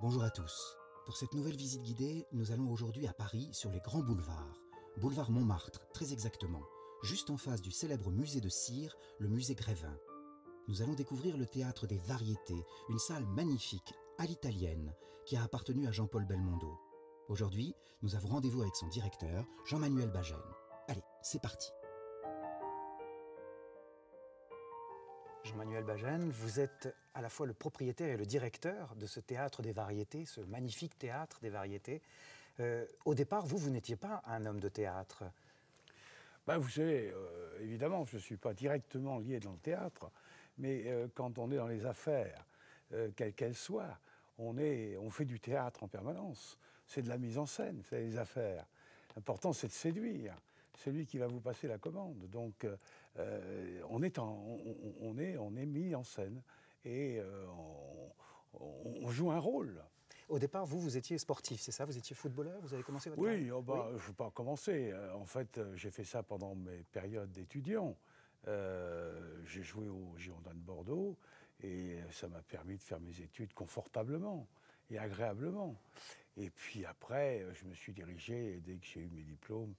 Bonjour à tous. Pour cette nouvelle visite guidée, nous allons aujourd'hui à Paris sur les grands boulevards. Boulevard Montmartre, très exactement, juste en face du célèbre musée de cire, le musée Grévin. Nous allons découvrir le théâtre des Variétés, une salle magnifique, à l'italienne, qui a appartenu à Jean-Paul Belmondo. Aujourd'hui, nous avons rendez-vous avec son directeur, Jean-Manuel Bagène. Allez, c'est parti. Jean-Manuel Bagène, vous êtes à la fois le propriétaire et le directeur de ce théâtre des Variétés, ce magnifique théâtre des Variétés. Au départ, vous n'étiez pas un homme de théâtre. Ben, vous savez, évidemment, je ne suis pas directement lié dans le théâtre, mais quand on est dans les affaires, quelles qu'elles soient, on fait du théâtre en permanence. C'est de la mise en scène, c'est les affaires. L'important, c'est de séduire celui qui va vous passer la commande. Donc, on est mis en scène et on joue un rôle. Au départ, vous étiez sportif, c'est ça? Vous étiez footballeur? Vous avez commencé votre Oui, carrière? oui. Je n'ai pas commencé. En fait, j'ai fait ça pendant mes périodes d'étudiant. J'ai joué au Girondins de Bordeaux et ça m'a permis de faire mes études confortablement et agréablement. Et puis après, je me suis dirigé, dès que j'ai eu mes diplômes,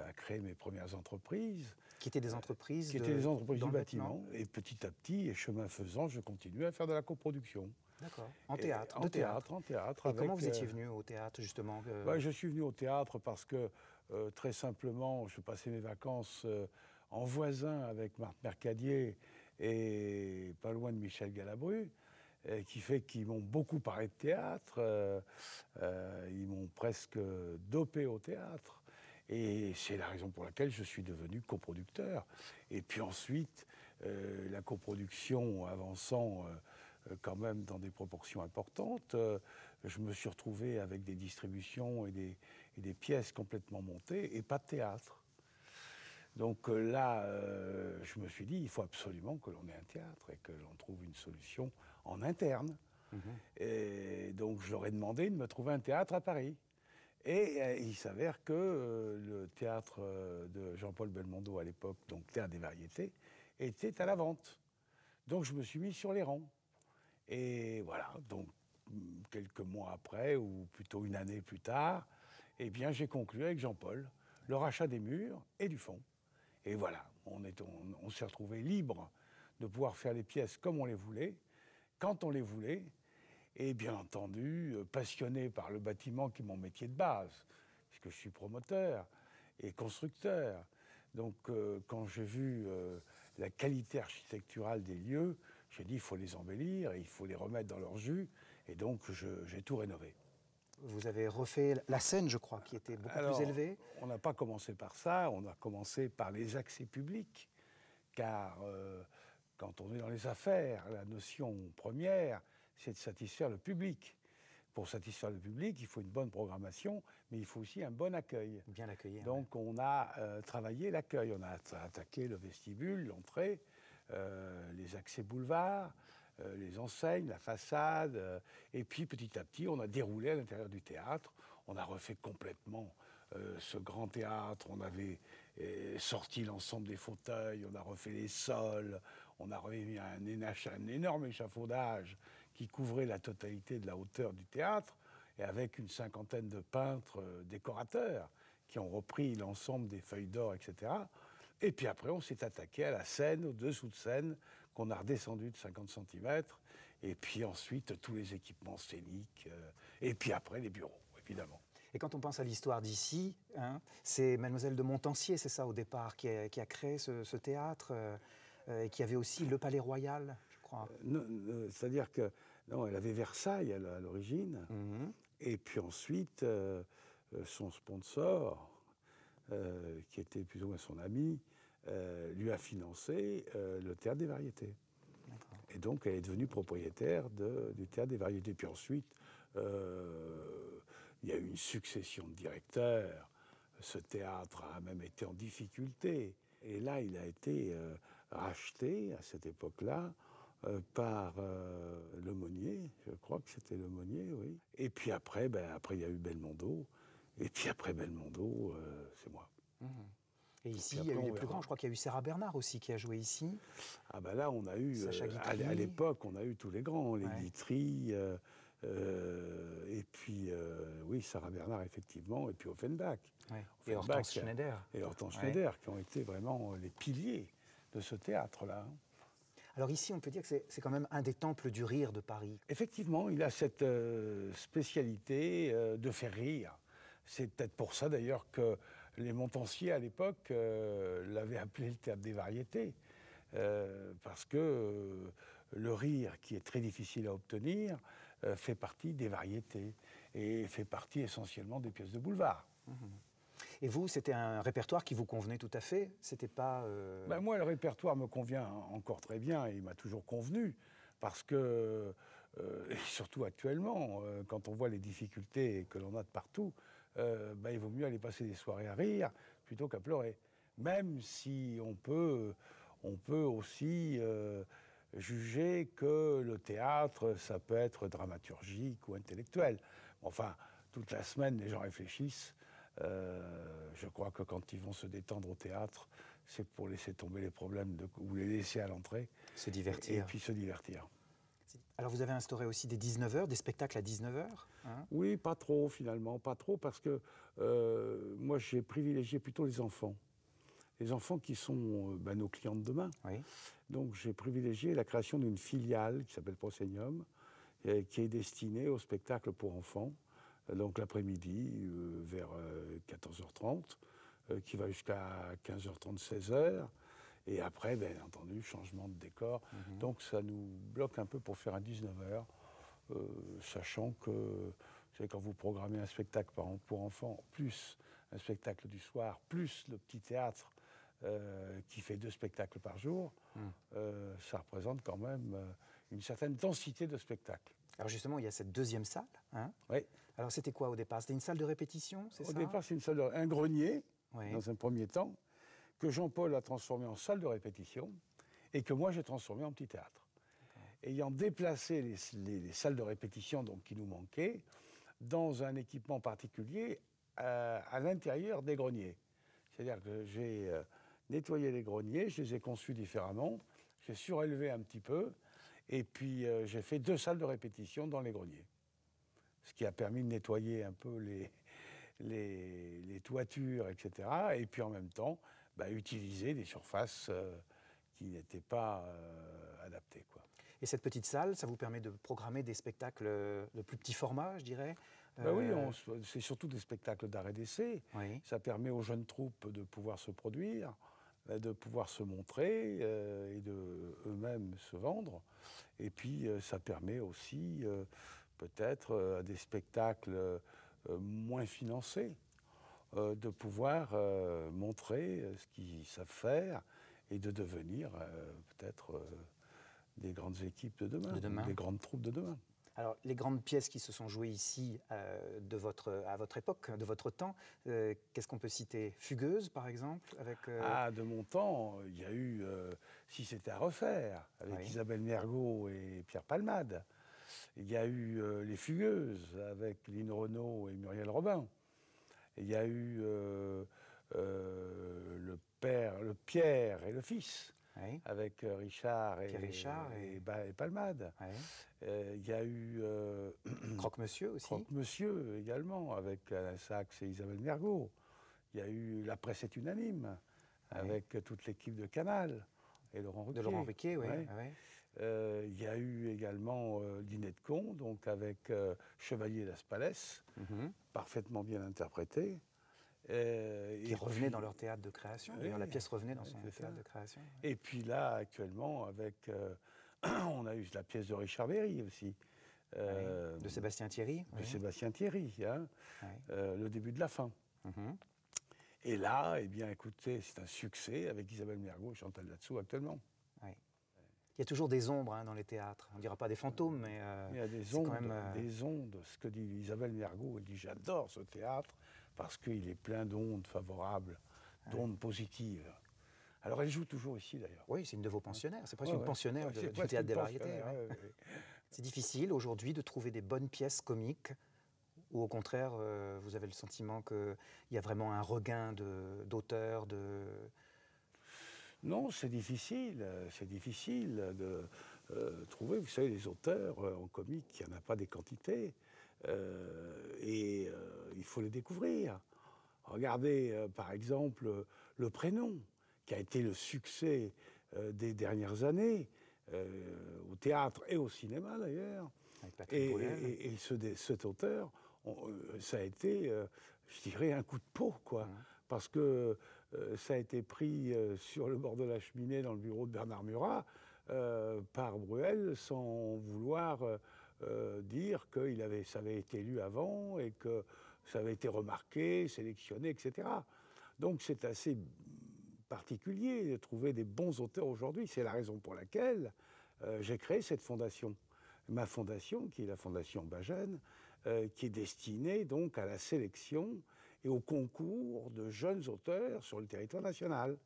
à créer mes premières entreprises. Qui étaient des entreprises Qui étaient des entreprises du bâtiment. bâtiment. Et petit à petit, et chemin faisant, je continuais à faire de la coproduction. D'accord. En théâtre. En théâtre. Et comment vous étiez venu au théâtre, justement Je suis venu au théâtre parce que, très simplement, je passais mes vacances en voisin avec Marthe Mercadier et pas loin de Michel Galabru, qui fait qu'ils m'ont beaucoup parlé de théâtre, ils m'ont presque dopé au théâtre. Et c'est la raison pour laquelle je suis devenu coproducteur. Et puis ensuite, la coproduction avançant quand même dans des proportions importantes, je me suis retrouvé avec des distributions et des pièces complètement montées et pas de théâtre. Donc là, je me suis dit, il faut absolument que l'on ait un théâtre et que l'on trouve une solution en interne. Et donc je leur ai demandé de me trouver un théâtre à Paris. Et il s'avère que le théâtre de Jean-Paul Belmondo à l'époque, donc Théâtre des Variétés, était à la vente. Donc je me suis mis sur les rangs. Et voilà, donc quelques mois après, ou plutôt une année plus tard, eh bien j'ai conclu avec Jean-Paul le rachat des murs et du fonds. Et voilà, on s'est retrouvés libres de pouvoir faire les pièces comme on les voulait, quand on les voulait, et bien entendu, passionné par le bâtiment qui est mon métier de base, puisque je suis promoteur et constructeur. Donc quand j'ai vu la qualité architecturale des lieux, j'ai dit il faut les embellir, il faut les remettre dans leur jus, et donc j'ai tout rénové. Vous avez refait la scène, je crois, qui était beaucoup plus élevée. On n'a pas commencé par ça, on a commencé par les accès publics, car quand on est dans les affaires, la notion première, c'est de satisfaire le public. Pour satisfaire le public, il faut une bonne programmation, mais il faut aussi un bon accueil. Bien l'accueillir. Donc on a travaillé l'accueil, on a attaqué le vestibule, l'entrée, les accès boulevards, les enseignes, la façade, et puis petit à petit on a déroulé à l'intérieur du théâtre, on a refait complètement ce grand théâtre, on avait sorti l'ensemble des fauteuils, on a refait les sols, on a remis un énorme échafaudage qui couvrait la totalité de la hauteur du théâtre, et avec une cinquantaine de peintres décorateurs qui ont repris l'ensemble des feuilles d'or, etc. Et puis après, on s'est attaqué à la scène, au dessous de scène, qu'on a redescendu de 50 cm, et puis ensuite tous les équipements scéniques, et puis après les bureaux, évidemment. Et quand on pense à l'histoire d'ici, hein, c'est Mademoiselle de Montansier, c'est ça au départ, qui a créé ce théâtre, et qui avait aussi le Palais Royal, je crois. C'est-à-dire que, non, elle avait Versailles à l'origine, et puis ensuite, son sponsor, qui était plus ou moins son ami, lui a financé le Théâtre des Variétés. Et donc, elle est devenue propriétaire du Théâtre des Variétés. Puis ensuite, il y a eu une succession de directeurs. Ce théâtre a même été en difficulté. Et là, il a été racheté, à cette époque-là, par Lemonnier. Je crois que c'était Lemonnier, oui. Et puis après, il y a eu Belmondo. Et puis après Belmondo, c'est moi. Et ici, il y a eu les plus grands. Je crois qu'il y a eu Sarah Bernard aussi qui a joué ici. Ah ben là, on a eu, à l'époque, on a eu tous les grands. Les Guitry, Et puis, oui, Sarah Bernard, effectivement, et puis Offenbach. Ouais. Et Offenbach, Hortense Schneider. Et Hortense Schneider, qui ont été vraiment les piliers de ce théâtre-là. Alors ici, on peut dire que c'est quand même un des temples du rire de Paris. Effectivement, il a cette spécialité de faire rire. C'est peut-être pour ça, d'ailleurs, que les Montanciers, à l'époque, l'avaient appelé le théâtre des variétés. Parce que le rire, qui est très difficile à obtenir, fait partie des variétés et fait partie essentiellement des pièces de boulevard. Et vous, c'était un répertoire qui vous convenait tout à fait? C'était pas... Ben moi, le répertoire me convient encore très bien et il m'a toujours convenu. Parce que, et surtout actuellement, quand on voit les difficultés que l'on a de partout, ben, il vaut mieux aller passer des soirées à rire plutôt qu'à pleurer. Même si on peut aussi juger que le théâtre, ça peut être dramaturgique ou intellectuel. Enfin, toute la semaine, les gens réfléchissent. Je crois que quand ils vont se détendre au théâtre, c'est pour laisser tomber les problèmes ou les laisser à l'entrée. Se divertir. Et puis se divertir. Alors vous avez instauré aussi des 19h, des spectacles à 19h, hein? Oui, pas trop finalement, pas trop, parce que moi j'ai privilégié plutôt les enfants. Les enfants qui sont nos clients de demain. Oui. Donc j'ai privilégié la création d'une filiale qui s'appelle Proscenium, qui est destinée au spectacle pour enfants. Donc l'après-midi, vers 14h30, qui va jusqu'à 15h30, 16h. Et après, bien entendu, changement de décor. Donc ça nous bloque un peu pour faire un 19h, sachant que, vous savez, quand vous programmez un spectacle pour enfants, plus un spectacle du soir, plus le petit théâtre qui fait 2 spectacles par jour, ça représente quand même une certaine densité de spectacles. Alors justement, il y a cette deuxième salle, hein? Oui. Alors c'était quoi au départ? C'était une salle de répétition, c'est ça? Au départ, c'est un grenier, Oui. dans un premier temps, que Jean-Paul a transformé en salle de répétition et que moi j'ai transformé en petit théâtre. Ayant déplacé les salles de répétition donc, qui nous manquaient dans un équipement particulier à l'intérieur des greniers. C'est-à-dire que j'ai nettoyé les greniers, je les ai conçus différemment, j'ai surélevé un petit peu et puis j'ai fait 2 salles de répétition dans les greniers. Ce qui a permis de nettoyer un peu les toitures, etc. Et puis en même temps, utiliser des surfaces qui n'étaient pas adaptées, quoi. Et cette petite salle, ça vous permet de programmer des spectacles de plus petit format, je dirais? Oui, c'est surtout des spectacles d'art et d'essai. Oui. Ça permet aux jeunes troupes de pouvoir se produire, de pouvoir se montrer et de eux-mêmes se vendre. Et puis ça permet aussi peut-être à des spectacles moins financés de pouvoir montrer ce qu'ils savent faire et de devenir peut-être des grandes équipes de demain, des grandes troupes de demain. Alors, les grandes pièces qui se sont jouées ici à votre époque, de votre temps, qu'est-ce qu'on peut citer? Fugueuse, par exemple avec, Ah, de mon temps, il y a eu Si c'était à refaire, avec Isabelle Mergo et Pierre Palmade. Il y a eu Les Fugueuses, avec Lynn Renaud et Muriel Robin. Il y a eu le Pierre et le Fils, avec Richard et Palmade. Il y a eu Croque-Monsieur aussi. Croque-Monsieur également, avec Alain Sachs et Isabelle Mergo. Il y a eu La Presse est unanime, avec toute l'équipe de Canal et Laurent Ruquier. De Laurent Ruquier, oui. Il y a eu également Dîner de con, donc avec Chevalier Las Palais, parfaitement bien interprété. Qui revenaient dans leur théâtre de création. D'ailleurs, la pièce revenait dans son théâtre de création. Et puis là, actuellement, avec, on a eu la pièce de Richard Berry aussi. De Sébastien Thierry. De Sébastien Thierry, hein, Le début de la fin. Et là, eh bien, écoutez, c'est un succès avec Isabelle Mergo et Chantal Latsou actuellement. Il y a toujours des ombres dans les théâtres. On ne dira pas des fantômes, mais il y a des ondes, des ondes. Ce que dit Isabelle Mergo, elle dit « J'adore ce théâtre parce qu'il est plein d'ondes favorables, d'ondes positives ». Alors elle joue toujours ici, d'ailleurs. Oui, c'est une de vos pensionnaires. C'est presque une pensionnaire du Théâtre des Variétés. C'est difficile aujourd'hui de trouver des bonnes pièces comiques ou au contraire, vous avez le sentiment qu'il y a vraiment un regain d'auteurs, de... Non, c'est difficile trouver. Vous savez, les auteurs en comique, il n'y en a pas des quantités. Et il faut les découvrir. Regardez, par exemple, Le Prénom, qui a été le succès des dernières années, au théâtre et au cinéma d'ailleurs. Et cet auteur, ça a été, je dirais, un coup de peau, quoi. Parce que ça a été pris sur le bord de la cheminée dans le bureau de Bernard Murat par Bruel, sans vouloir dire que ça avait été lu avant et que ça avait été remarqué, sélectionné, etc. Donc c'est assez particulier de trouver des bons auteurs aujourd'hui. C'est la raison pour laquelle j'ai créé cette fondation. Ma fondation, qui est la Fondation Bajen, qui est destinée donc à la sélection et au concours de jeunes auteurs sur le territoire national.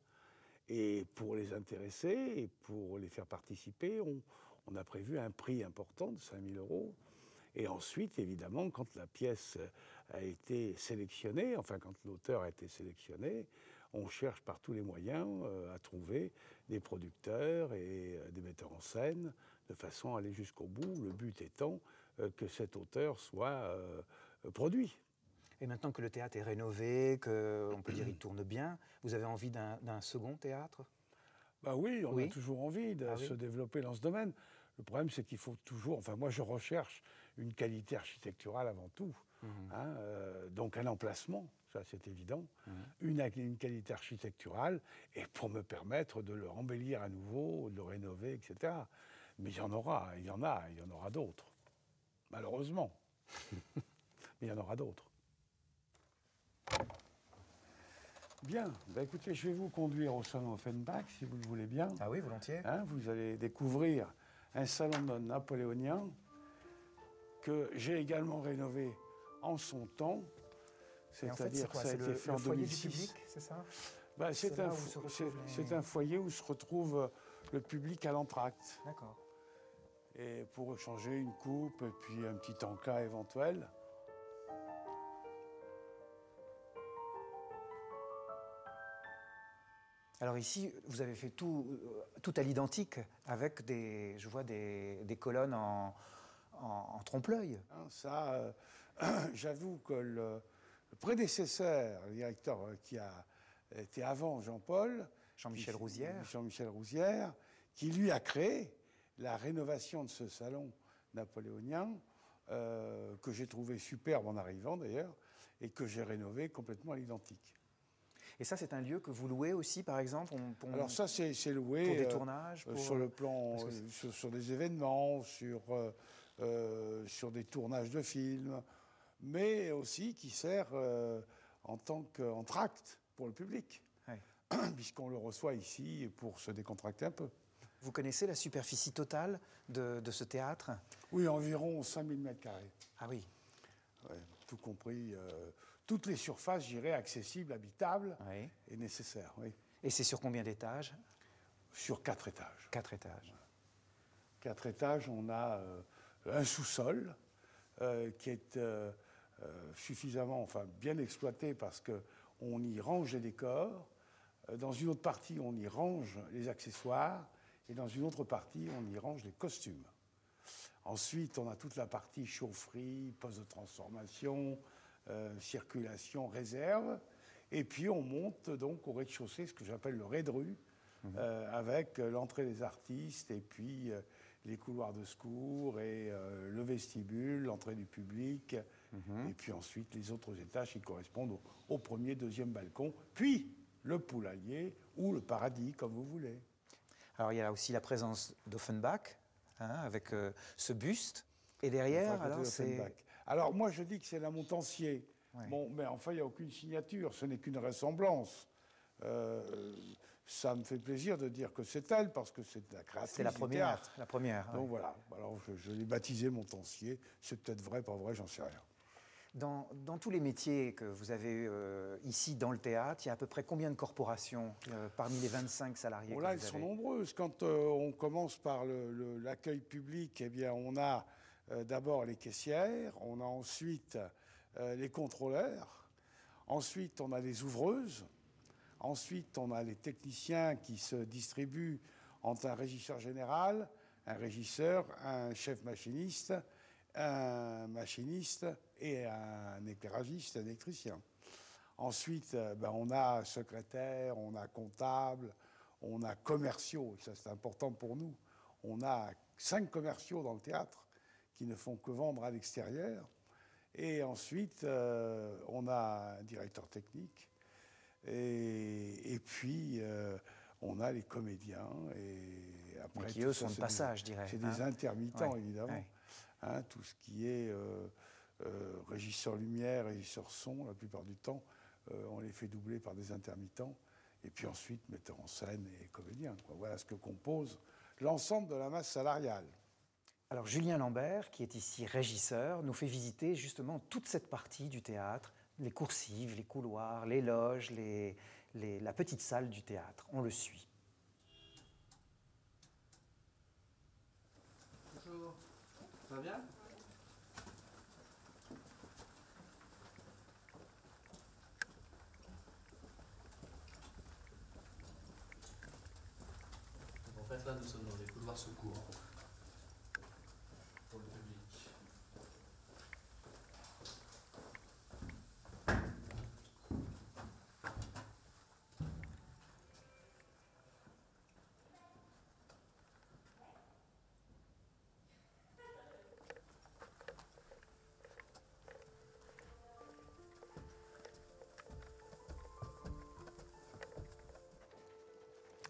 Et pour les intéresser et pour les faire participer, on a prévu un prix important de 5 000 €. Et ensuite, évidemment, quand la pièce a été sélectionnée, enfin quand l'auteur a été sélectionné, on cherche par tous les moyens à trouver des producteurs et des metteurs en scène de façon à aller jusqu'au bout, le but étant que cet auteur soit produit. Et maintenant que le théâtre est rénové, qu'on peut dire qu'il tourne bien, vous avez envie d'un second théâtre? Bah oui, on a toujours envie de se développer dans ce domaine. Le problème, c'est qu'il faut toujours... Enfin, moi, je recherche une qualité architecturale avant tout. Donc un emplacement, ça c'est évident, une qualité architecturale, et pour me permettre de le embellir à nouveau, de le rénover, etc. Mais il y en aura d'autres. Malheureusement. Mais il y en aura d'autres. Bien, bah écoutez, je vais vous conduire au salon Offenbach, si vous le voulez bien. Ah oui, volontiers. Vous allez découvrir un salon napoléonien que j'ai également rénové en son temps. C'est-à-dire que ça a été fait en 2006. C'est ça? Bah, c'est un foyer où se retrouve le public à l'entracte. D'accord. Et pour échanger une coupe et puis un petit encas éventuel. Alors ici, vous avez fait tout à l'identique, avec je vois des colonnes en trompe-l'œil. Ça, j'avoue que le prédécesseur, le directeur qui a été avant Jean-Paul, Jean-Michel Rouzière, qui lui a créé la rénovation de ce salon napoléonien, que j'ai trouvé superbe en arrivant d'ailleurs, et que j'ai rénové complètement à l'identique. Et ça, c'est un lieu que vous louez aussi, par exemple Alors ça, c'est loué pour des tournages, sur le plan, sur des événements, sur des tournages de films, mais aussi qui sert en tant qu'entracte pour le public, puisqu'on le reçoit ici pour se décontracter un peu. Vous connaissez la superficie totale de ce théâtre? Oui, environ 5000 m². Ah oui. Ouais, tout compris, toutes les surfaces, je dirais, accessibles, habitables et nécessaires. Oui. Et c'est sur combien d'étages? Sur 4 étages. 4 étages. 4 étages, on a un sous-sol qui est suffisamment, bien exploité parce qu'on y range les décors. Dans une autre partie, on y range les accessoires. Et dans une autre partie, on y range les costumes. Ensuite, on a toute la partie chaufferie, poste de transformation, circulation, réserve. Et puis, on monte donc au rez-de-chaussée, ce que j'appelle le rez-de-rue, avec l'entrée des artistes et puis les couloirs de secours et le vestibule, l'entrée du public. Et puis ensuite, les autres étages qui correspondent au premier, deuxième balcon. Puis, le poulailler ou le paradis, comme vous voulez. Alors, il y a aussi la présence d'Offenbach, avec ce buste. Et derrière, alors, c'est... Alors, moi, je dis que c'est la Montancier. Ouais. Bon, mais enfin, il n'y a aucune signature. Ce n'est qu'une ressemblance. Ça me fait plaisir de dire que c'est elle, parce que c'est la créatrice du théâtre. La première. Donc voilà. Alors, je l'ai baptisé Montancier. C'est peut-être vrai, pas vrai, j'en sais rien. Dans tous les métiers que vous avez ici dans le théâtre, il y a à peu près combien de corporations parmi les 25 salariés que vous avez? Elles sont nombreuses. Quand on commence par l'accueil public, eh bien, on a d'abord les caissières, on a ensuite les contrôleurs, ensuite on a les ouvreuses, ensuite on a les techniciens qui se distribuent entre un régisseur général, un régisseur, un chef machiniste, un machiniste et un éclairagiste, un électricien. Ensuite, on a secrétaire, on a comptable, on a commerciaux, ça c'est important pour nous. On a 5 commerciaux dans le théâtre qui ne font que vendre à l'extérieur. Et ensuite, on a un directeur technique. Et puis, on a les comédiens. Et après, qui, eux, sont de passage, je dirais. C'est des intermittents, évidemment. Ouais. Hein, tout ce qui est régisseur lumière, régisseur son, la plupart du temps, on les fait doubler par des intermittents. Et puis ensuite, metteur en scène et comédien. Voilà ce que compose l'ensemble de la masse salariale. Alors Julien Lambert, qui est ici régisseur, nous fait visiter justement toute cette partie du théâtre, les coursives, les couloirs, les loges, la petite salle du théâtre. On le suit. Bonjour, ça va bien ? En fait, là, nous sommes dans les couloirs secours pour le public.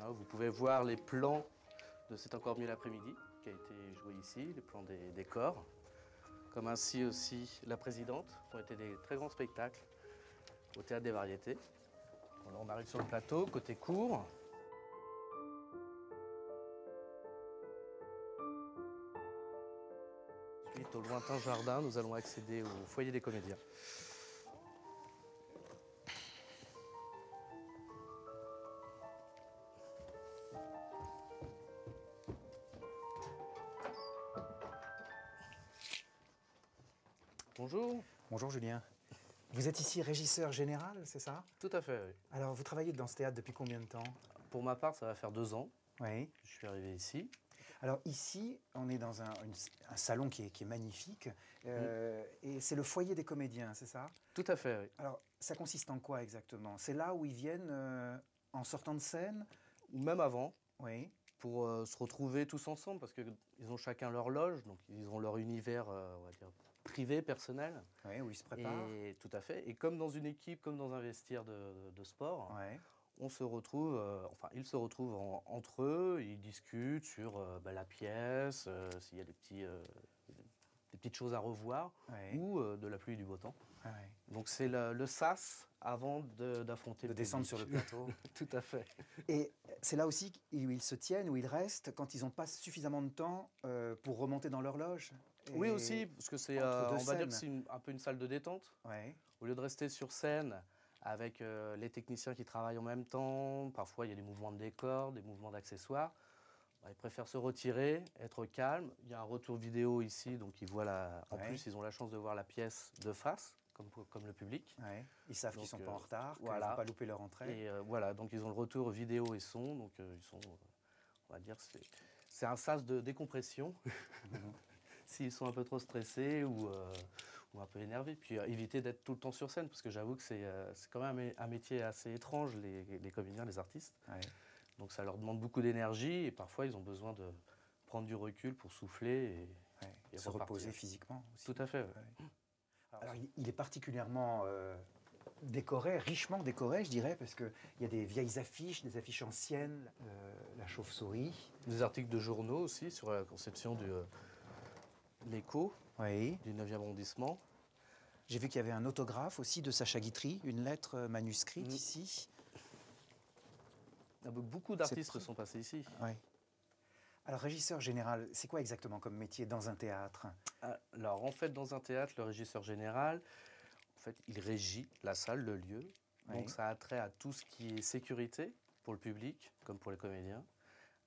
Alors, vous pouvez voir les plans de C'est encore mieux l'après-midi, qui a été joué ici, les plans des décors. Comme ainsi aussi La Présidente, qui ont été des très grands spectacles au Théâtre des Variétés. Alors, on arrive sur le plateau, côté cour. Ensuite, au lointain jardin, nous allons accéder au foyer des comédiens. Bonjour. Bonjour Julien. Vous êtes ici régisseur général, c'est ça? Tout à fait, oui. Alors vous travaillez dans ce théâtre depuis combien de temps? Pour ma part, ça va faire 2 ans oui. que je suis arrivé ici. Alors ici, on est dans un salon qui est magnifique, et c'est le foyer des comédiens, c'est ça? Tout à fait, oui. Alors ça consiste en quoi exactement? C'est là où ils viennent en sortant de scène? Ou même avant, oui. Pour se retrouver tous ensemble, parce qu'ils ont chacun leur loge, donc ils ont leur univers, on va dire, privé, personnel. Oui, où ils se préparent. Et, tout à fait. Et comme dans une équipe, comme dans un vestiaire de sport, ouais. On se retrouve, ils se retrouvent entre eux, ils discutent sur la pièce, s'il y a des petites choses à revoir, ou de la pluie et du beau temps. Ouais. Donc c'est le sas avant d'affronter de descendre sur le plateau. Tout à fait. Et c'est là aussi où ils se tiennent, où ils restent, quand ils n'ont pas suffisamment de temps pour remonter dans leur loge. Oui aussi, parce que c'est, on va dire que c'est un peu une salle de détente. Ouais. Au lieu de rester sur scène avec les techniciens qui travaillent en même temps, parfois il y a des mouvements de décor, des mouvements d'accessoires. Ils préfèrent se retirer, être calmes. Il y a un retour vidéo ici, donc ils voient en plus ils ont la chance de voir la pièce de face, comme le public. Ouais. Ils savent qu'ils ne sont pas en retard, qu'ils voilà. ne vont pas louper leur entrée. Et voilà, donc ils ont le retour vidéo et son, donc ils sont, on va dire, c'est un sas de décompression. S'ils sont un peu trop stressés ou un peu énervés. Puis éviter d'être tout le temps sur scène, parce que j'avoue que c'est quand même un métier assez étrange, les comédiens, les artistes. Ouais. Donc ça leur demande beaucoup d'énergie et parfois ils ont besoin de prendre du recul pour souffler et se reposer physiquement aussi. Tout à fait. Ouais. Alors il est particulièrement décoré, richement décoré, je dirais, parce qu'il y a des vieilles affiches, des affiches anciennes, la chauve-souris. Des articles de journaux aussi sur la conception de l'Écho, du 9e arrondissement. J'ai vu qu'il y avait un autographe aussi de Sacha Guitry, une lettre manuscrite ici. Beaucoup d'artistes sont passés ici. Oui. Alors, régisseur général, c'est quoi exactement comme métier dans un théâtre? Alors, en fait, dans un théâtre, le régisseur général, en fait, il régit la salle, le lieu. Donc, ça a trait à tout ce qui est sécurité pour le public, comme pour les comédiens,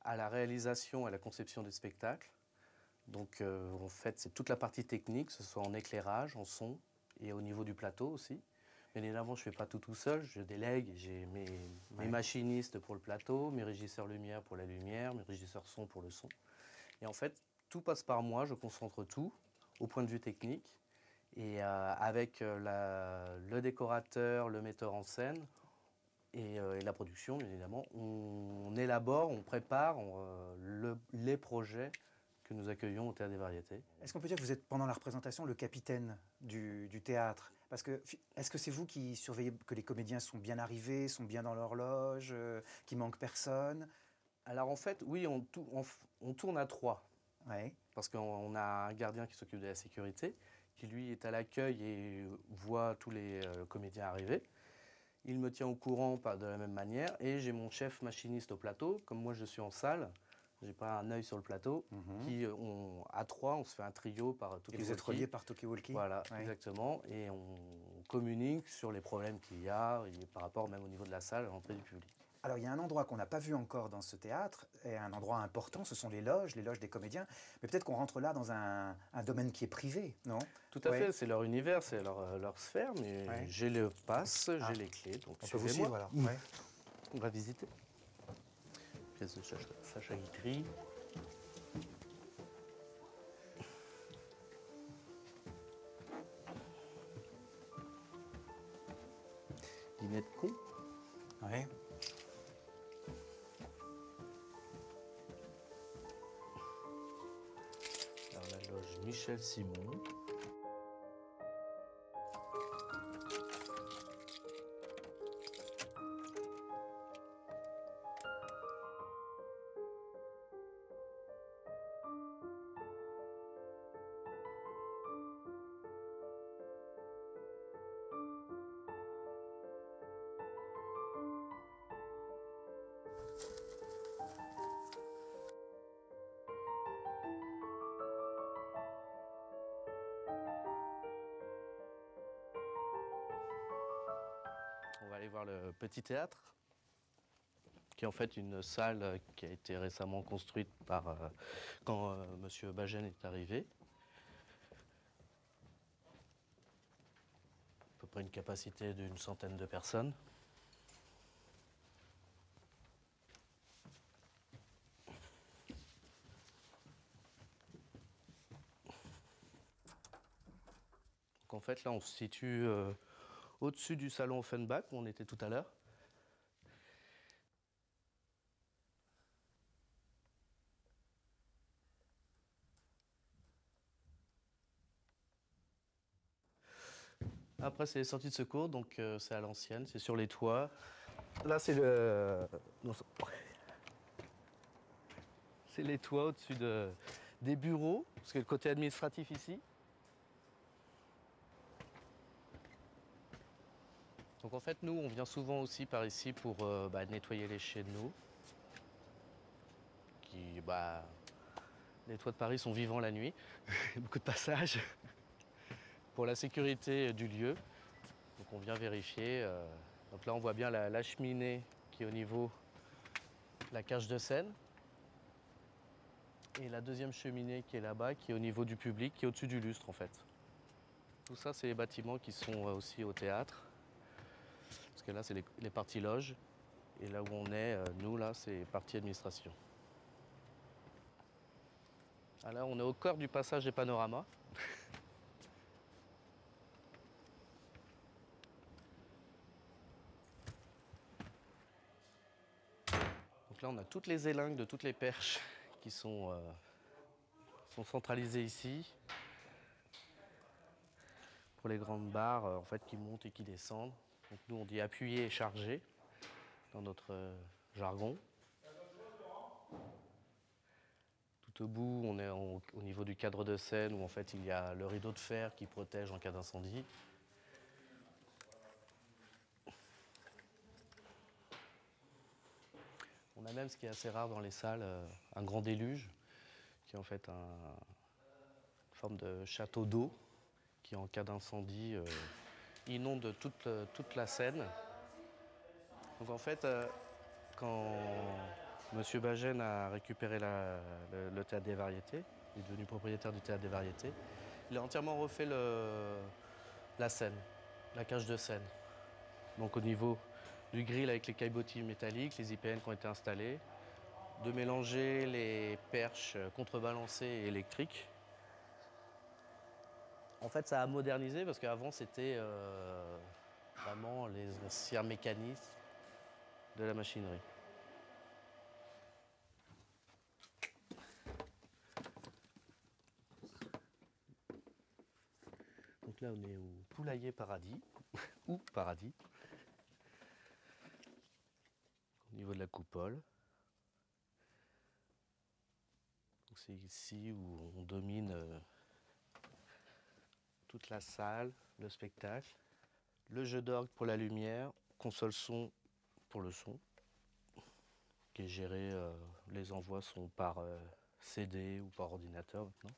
à la réalisation, à la conception des spectacles. Donc, en fait, c'est toute la partie technique, que ce soit en éclairage, en son et au niveau du plateau aussi. Bien évidemment, je ne fais pas tout seul, je délègue. J'ai mes machinistes pour le plateau, mes régisseurs lumière pour la lumière, mes régisseurs son pour le son. Et en fait, tout passe par moi, je concentre tout au point de vue technique. Et avec le décorateur, le metteur en scène et la production, bien évidemment, on élabore, on prépare les projets que nous accueillons au Théâtre des Variétés. Est-ce qu'on peut dire que vous êtes, pendant la représentation, le capitaine du théâtre? Parce que, est-ce que c'est vous qui surveillez que les comédiens sont bien arrivés, sont bien dans leur loge, qu'il manque personne? Alors en fait, oui, on tourne à 3. Ouais. Parce qu'on a un gardien qui s'occupe de la sécurité, qui lui est à l'accueil et voit tous les comédiens arriver. Il me tient au courant de la même manière. Et j'ai mon chef machiniste au plateau. Comme moi, je suis en salle, je n'ai pas un œil sur le plateau. À 3, on se fait un trio par talkie-walkie. Et vous êtes reliés par talkie-walkie? Voilà, ouais. Exactement. Et on communique sur les problèmes qu'il y a, et par rapport même au niveau de la salle, à l'entrée du public. Alors, il y a un endroit qu'on n'a pas vu encore dans ce théâtre, et un endroit important, ce sont les loges des comédiens. Mais peut-être qu'on rentre là dans un domaine qui est privé, non? Tout à fait, c'est leur univers, c'est leur sphère, mais j'ai le pass, j'ai les clés, donc on peut vous suivre, alors. On va visiter. Pièce de Sacha Guitry. Dîner de con. Ouais. Alors la loge Michel Simon. On va aller voir le petit théâtre, qui est en fait une salle qui a été récemment construite quand M. Bajen est arrivé. À peu près une capacité d'une centaine de personnes. Donc en fait là on se situe au-dessus du salon Offenbach où on était tout à l'heure. Après c'est les sorties de secours, donc c'est à l'ancienne, c'est sur les toits. Là c'est c'est les toits au-dessus des bureaux, parce que le côté administratif ici. Donc en fait, nous, on vient souvent aussi par ici pour nettoyer les chais de nous. Les toits de Paris sont vivants la nuit, beaucoup de passages. Pour la sécurité du lieu, donc on vient vérifier. Donc là, on voit bien la cheminée qui est au niveau de la cage de scène. Et la deuxième cheminée qui est là-bas, qui est au niveau du public, qui est au-dessus du lustre en fait. Tout ça, c'est les bâtiments qui sont aussi au théâtre. Parce que là, c'est les parties loges. Et là où on est, nous, là, c'est partie administration. Ah, là, on est au cœur du passage des panoramas. Donc là, on a toutes les élingues de toutes les perches qui sont centralisées ici. Pour les grandes barres, en fait, qui montent et qui descendent. Donc nous, on dit appuyer et charger dans notre jargon. Tout au bout, on est au niveau du cadre de scène où en fait il y a le rideau de fer qui protège en cas d'incendie. On a même, ce qui est assez rare dans les salles, un grand déluge qui est en fait une forme de château d'eau qui, en cas d'incendie, inonde toute la scène. Donc en fait, quand M. Bajen a récupéré le Théâtre des Variétés, il est devenu propriétaire du Théâtre des Variétés, il a entièrement refait la scène, la cage de scène. Donc au niveau du grill avec les caillebotis métalliques, les IPN qui ont été installés, de mélanger les perches contrebalancées et électriques. En fait, ça a modernisé parce qu'avant, c'était vraiment les anciens mécanismes de la machinerie. Donc là, on est au poulailler Paradis, ou Paradis, au niveau de la coupole. C'est ici où on domine toute la salle, le spectacle, le jeu d'orgue pour la lumière, console son pour le son, qui est géré, les envois sont par CD ou par ordinateur maintenant.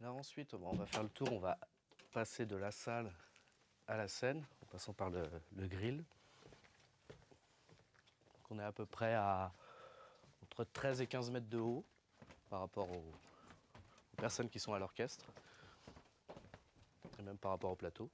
Là ensuite, on va faire le tour, on va passer de la salle à la scène, en passant par le grill. Donc on est à peu près à entre 13 et 15 mètres de haut par rapport aux personnes qui sont à l'orchestre, et même par rapport au plateau.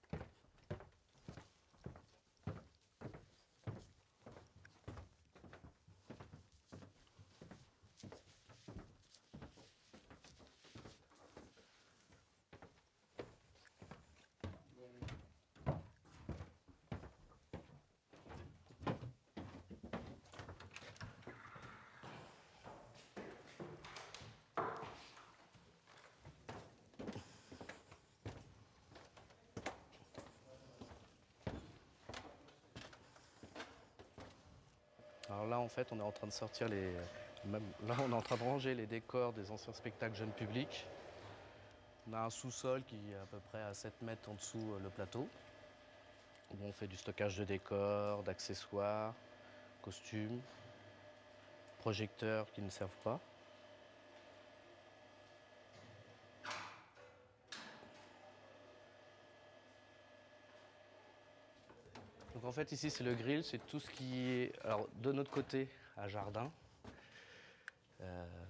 Alors là, en fait, on est en train de sortir là, on est en train de ranger les décors des anciens spectacles jeunes publics. On a un sous-sol qui est à peu près à 7 mètres en dessous le plateau, où on fait du stockage de décors, d'accessoires, costumes, projecteurs qui ne servent pas. Donc en fait ici c'est le grill, c'est tout ce qui est, alors de notre côté à jardin,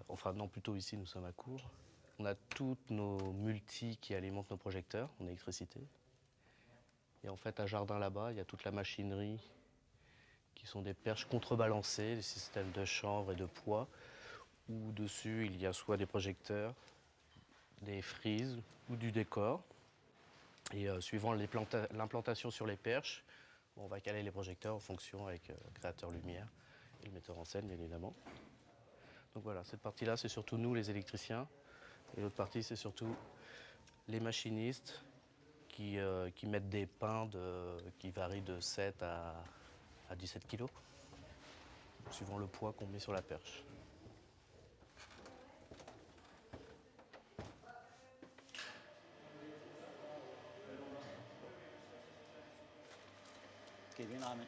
enfin non plutôt ici nous sommes à cour, on a toutes nos multis qui alimentent nos projecteurs en électricité. Et en fait à jardin là-bas il y a toute la machinerie qui sont des perches contrebalancées, des systèmes de chanvre et de poids, où dessus il y a soit des projecteurs, des frises ou du décor. Et suivant l'implantation sur les perches, on va caler les projecteurs en fonction avec le créateur lumière et le metteur en scène, bien évidemment. Donc voilà, cette partie-là, c'est surtout nous, les électriciens. Et l'autre partie, c'est surtout les machinistes qui mettent des pains qui varient de 7 à 17 kg, suivant le poids qu'on met sur la perche. Kevin Ahmet.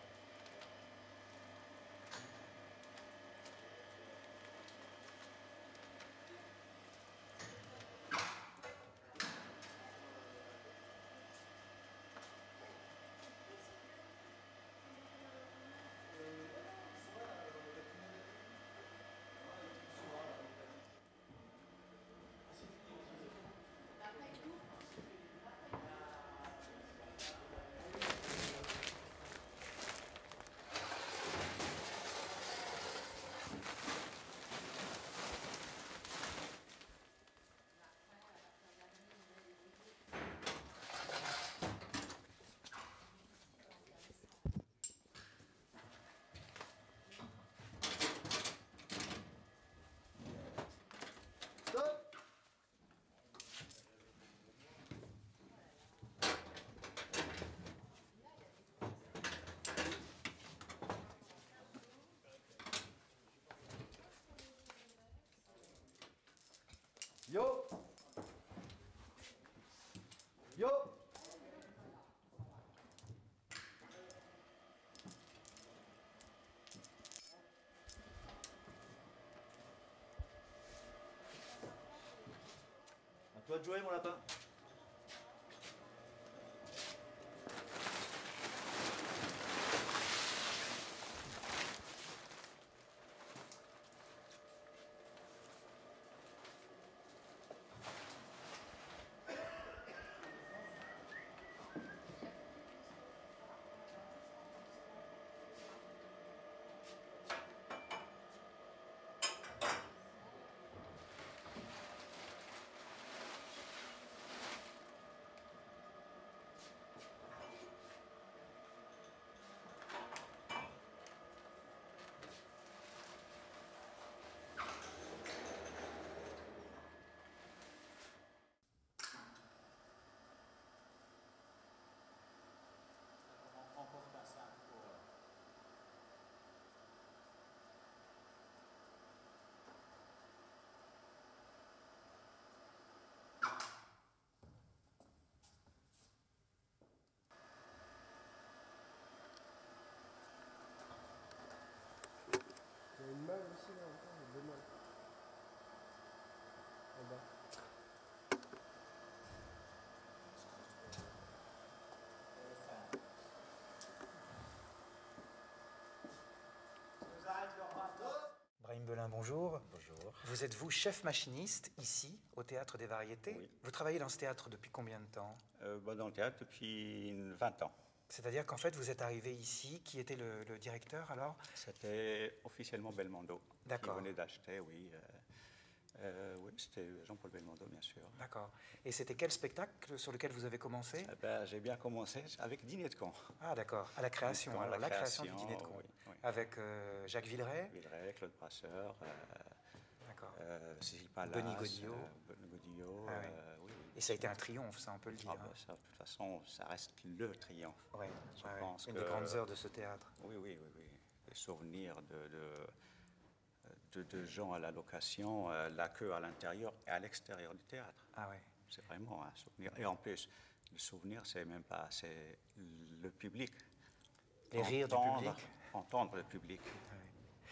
Yo! Yo! À toi de jouer, mon lapin. bonjour. Bonjour. Vous êtes vous chef machiniste ici, au Théâtre des Variétés. Oui. Vous travaillez dans ce théâtre depuis combien de temps? Dans le théâtre depuis 20 ans. C'est-à-dire qu'en fait, vous êtes arrivé ici. Qui était le directeur alors? C'était officiellement Belmondo. D'accord. Qui venait d'acheter, oui. Oui, c'était Jean-Paul Belmondo, bien sûr. D'accord. Et c'était quel spectacle sur lequel vous avez commencé? J'ai bien commencé avec Dîner de Con. Ah d'accord, à la création. Alors la création du Dîner de Con. Oui, oui. Avec Jacques Villeray. Villeray, Claude Brasseur, D'accord. Cécile Pallas, Denis Godillot. Godillot, Ah, oui. oui, oui. Et ça a été un triomphe, ça on peut le dire. Ça, de toute façon, ça reste le triomphe. Ouais, Je pense une que- des grandes heures de ce théâtre. Oui, oui, oui, oui. Les souvenirs de gens à la location, la queue à l'intérieur et à l'extérieur du théâtre. Ah ouais. C'est vraiment un souvenir. Et en plus, le souvenir, c'est même pas, c'est le public. Les rires du public. Entendre le public.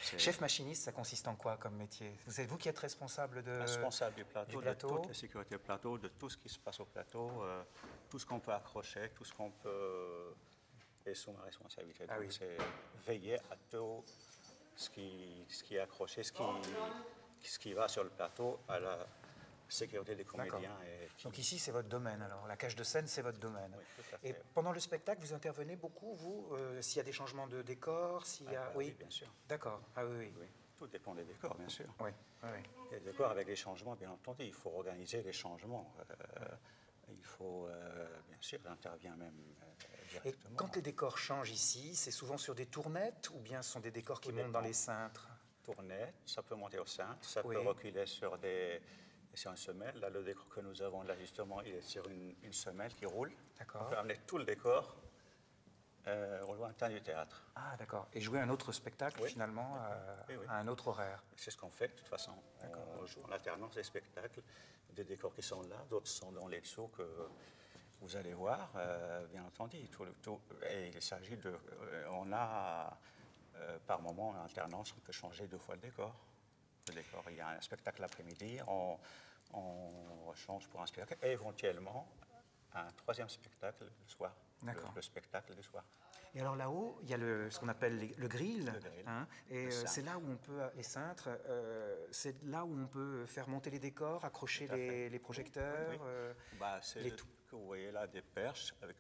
C'est Chef machiniste, ça consiste en quoi comme métier? C'est vous qui êtes responsable de... responsable du plateau, de plateau. toute la sécurité plateau, de tout ce qui se passe au plateau, tout ce qu'on peut accrocher, tout ce qu'on peut... Et sous ma responsabilité. Ah Donc, oui. c'est veiller à tout ce qui est accroché, ce qui va sur le plateau, à la sécurité des comédiens. Donc ici, c'est votre domaine, alors. La cage de scène, c'est votre domaine. Oui, tout à fait. Et pendant le spectacle, vous intervenez beaucoup, vous, s'il y a des changements de décor, s'il y a... Oui, bien sûr. D'accord. Ah oui, oui. Oui. Tout dépend des décors, bien sûr. Oui, oui, oui. Les décors avec les changements, bien entendu, il faut organiser les changements. Il faut, bien sûr, j'interviens même Et directement. quand les décors changent ici, c'est souvent sur des tournettes ou bien ce sont des décors qui montent dans les cintres? Tournette, ça peut monter au cintre, ça Oui. peut reculer sur une semelle. Là, le décor que nous avons là, justement, il est sur une semelle qui roule. D'accord. On peut amener tout le décor au lointain du théâtre. Ah, d'accord. Et jouer un autre spectacle, Oui. finalement, Oui, oui. à un autre horaire. C'est ce qu'on fait, de toute façon. On joue en alternance des spectacles, des décors qui sont là, d'autres sont dans les dessous que vous allez voir, bien entendu. Et il s'agit de... on a, par moment, en alternance, on peut changer 2 fois le décor. Il y a un spectacle l'après-midi, on change pour un spectacle, et éventuellement, un 3e spectacle le soir. D'accord. Le spectacle du soir. Et alors là-haut, il y a ce qu'on appelle le grill. Le grill. Hein, et Le cintre. c'est là où on peut, les cintres, c'est là où on peut faire monter les décors, accrocher Tout à fait. les projecteurs. Oui. C'est les le truc que vous voyez là, des perches. Avec,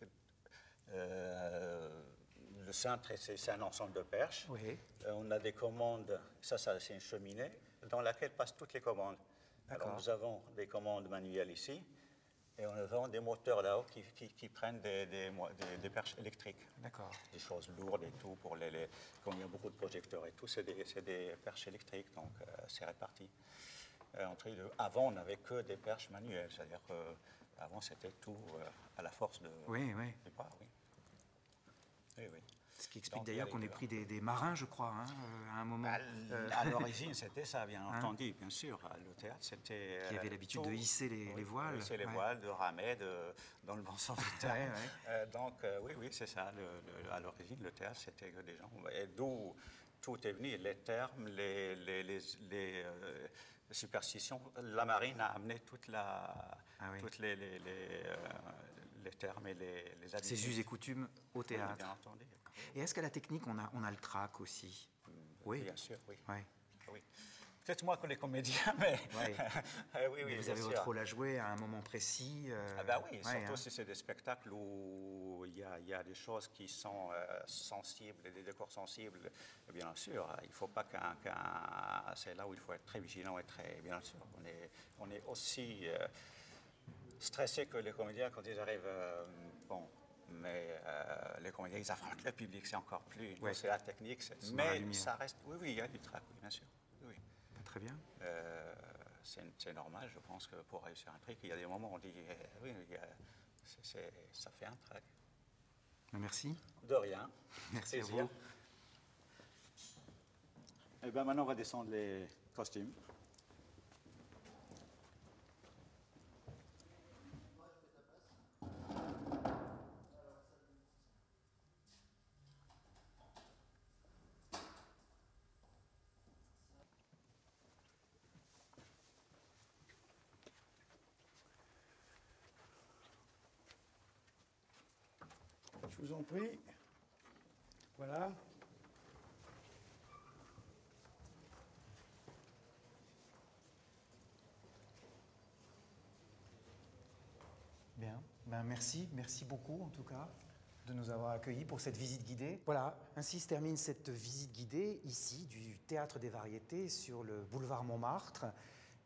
le cintre, c'est un ensemble de perches. Oui. On a des commandes, ça c'est une cheminée, dans laquelle passent toutes les commandes. Alors nous avons des commandes manuelles ici, et on a des moteurs là-haut qui prennent des perches électriques. D'accord. Des choses lourdes et tout, quand il y a beaucoup de projecteurs et tout, c'est des perches électriques, donc c'est réparti. Entre les deux. Avant, on n'avait que des perches manuelles, c'est-à-dire qu'avant, c'était tout à la force de... Oui, oui. des bras, oui. Oui, oui. Ce qui explique Donc, d'ailleurs il y a qu'on les ait pris des marins, je crois, hein, à un moment. À l'origine, c'était ça, bien entendu, bien sûr. Le théâtre, c'était... Qui avait l'habitude de hisser les voiles. De hisser les voiles, de ramer, dans le bon sens du terme. Ouais. Donc, oui, c'est ça. À l'origine, le théâtre, c'était que des gens... Et d'où tout est venu, les termes, les superstitions. La marine a amené toutes les termes et les habitudes. Ces us et coutumes au théâtre. Oui, bien entendu. Et est-ce qu'à la technique, on a le trac aussi? Oui. Bien sûr, oui. Ouais. Oui. Peut-être moins que les comédiens, mais... Ouais. oui, Mais vous bien avez sûr. votre rôle à jouer à un moment précis. Oui, surtout si c'est des spectacles où il y a des choses qui sont sensibles, des décors sensibles. Bien sûr, il ne faut pas c'est là où il faut être très vigilant et très... Bien sûr, on est aussi stressé que les comédiens quand ils arrivent... mais les comédiens, ils affrontent le public, c'est encore plus... Ouais. C'est la technique, mais ça reste... Oui, il y a du trac, oui, bien sûr. Oui. Très bien. C'est normal, je pense que pour réussir un truc, il y a des moments où on dit, oui, ça fait un trac. Merci. De rien. Merci à Plaisir. vous. Et bien maintenant, on va descendre les costumes. Je vous en prie. Voilà. Ben merci beaucoup en tout cas de nous avoir accueillis pour cette visite guidée. Voilà, ainsi se termine cette visite guidée ici du Théâtre des Variétés sur le boulevard Montmartre.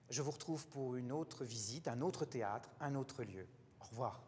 Je vous retrouve pour une autre visite, un autre théâtre, un autre lieu. Au revoir.